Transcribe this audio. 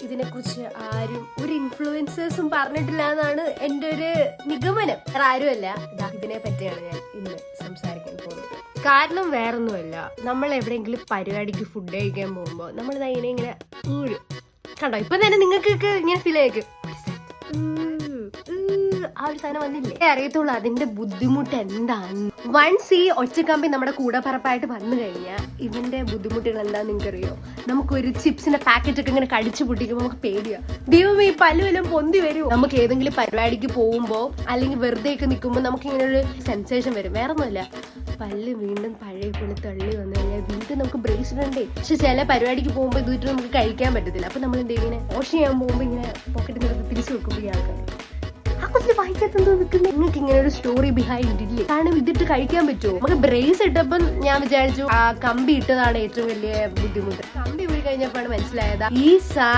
ഇതിനെക്കുറിച്ച് ആരും ഒരു ഇൻഫ്ലുവൻസേഴ്സും പറഞ്ഞിട്ടില്ല എന്നാണ് എൻ്റെ ഒരു നിഗമനം. വേറെ ആരുമല്ല, ഇതിനെ പറ്റിയാണ് ഞാൻ ഇന്ന് സംസാരിക്കാൻ പോകുന്നത്. കാരണം വേറൊന്നുമല്ല, നമ്മൾ എവിടെയെങ്കിലും പരിപാടിക്ക് ഫുഡ് കഴിക്കാൻ പോകുമ്പോൾ നമ്മൾ ഇങ്ങനെ കണ്ടോ, ഇപ്പൊ തന്നെ നിങ്ങൾക്കൊക്കെ ഇങ്ങനെ ഫീൽ ആയിരിക്കും, ആ ഒരു സാധനം വന്നില്ലേ, അറിയത്തുള്ളൂ അതിന്റെ ബുദ്ധിമുട്ട് എന്താണ്. വൺസ് ഈ ഒച്ചക്കമ്പി നമ്മുടെ കൂടപ്പറപ്പായിട്ട് വന്നു കഴിഞ്ഞാൽ ഇവന്റെ ബുദ്ധിമുട്ടുകൾ എന്താണെന്ന് നിങ്ങൾക്കറിയോ? നമുക്കൊരു ചിപ്സിന്റെ പാക്കറ്റ് ഒക്കെ ഇങ്ങനെ കടിച്ചു പൊട്ടിക്കുമ്പോൾ നമുക്ക് പേടിയാ, ദൈവം ഈ പല്ലുവെല്ലാം പൊന്തി വരുമോ. നമുക്ക് ഏതെങ്കിലും പരിപാടിക്ക് പോകുമ്പോൾ അല്ലെങ്കിൽ വെറുതെ ഒക്കെ നിൽക്കുമ്പോൾ നമുക്ക് ഇങ്ങനെ ഒരു സെൻസേഷൻ വരും. വേറെ ഒന്നുമില്ല, പല്ല് വീണ്ടും പഴയ പോലെ തള്ളി വന്നു കഴിഞ്ഞാൽ വീണ്ടും നമുക്ക് ബ്രേസ് ഇടണ്ടേ. പക്ഷെ ചില പരിപാടിക്ക് പോകുമ്പോൾ ഇതുവരെ നമുക്ക് കഴിക്കാൻ പറ്റത്തില്ല. അപ്പൊ നമ്മൾ എന്ത് ഇങ്ങനെ വാഷ് ചെയ്യാൻ പോകുമ്പോൾ ഇങ്ങനെ പോക്കറ്റിൽ നിന്ന് തിരിച്ചു വെക്കുമ്പോൾ ഈ ആൾക്കാർ വായിക്കാത്തെന്തോ നിൽക്കുന്നത്. നിങ്ങൾക്ക് ഇങ്ങനെ ഒരു സ്റ്റോറി ബിഹൈൻഡ് ഇല്ലേ? കാരണം ഇതിട്ട് കഴിക്കാൻ പറ്റുമോ? നമുക്ക് ബ്രേസ് ഇട്ടപ്പം ഞാൻ വിചാരിച്ചു ആ കമ്പി ഇട്ടതാണ് ഏറ്റവും വലിയ ബുദ്ധിമുട്ട്. കമ്പി പോയി കഴിഞ്ഞപ്പോഴാണ് മനസ്സിലായത് ഈ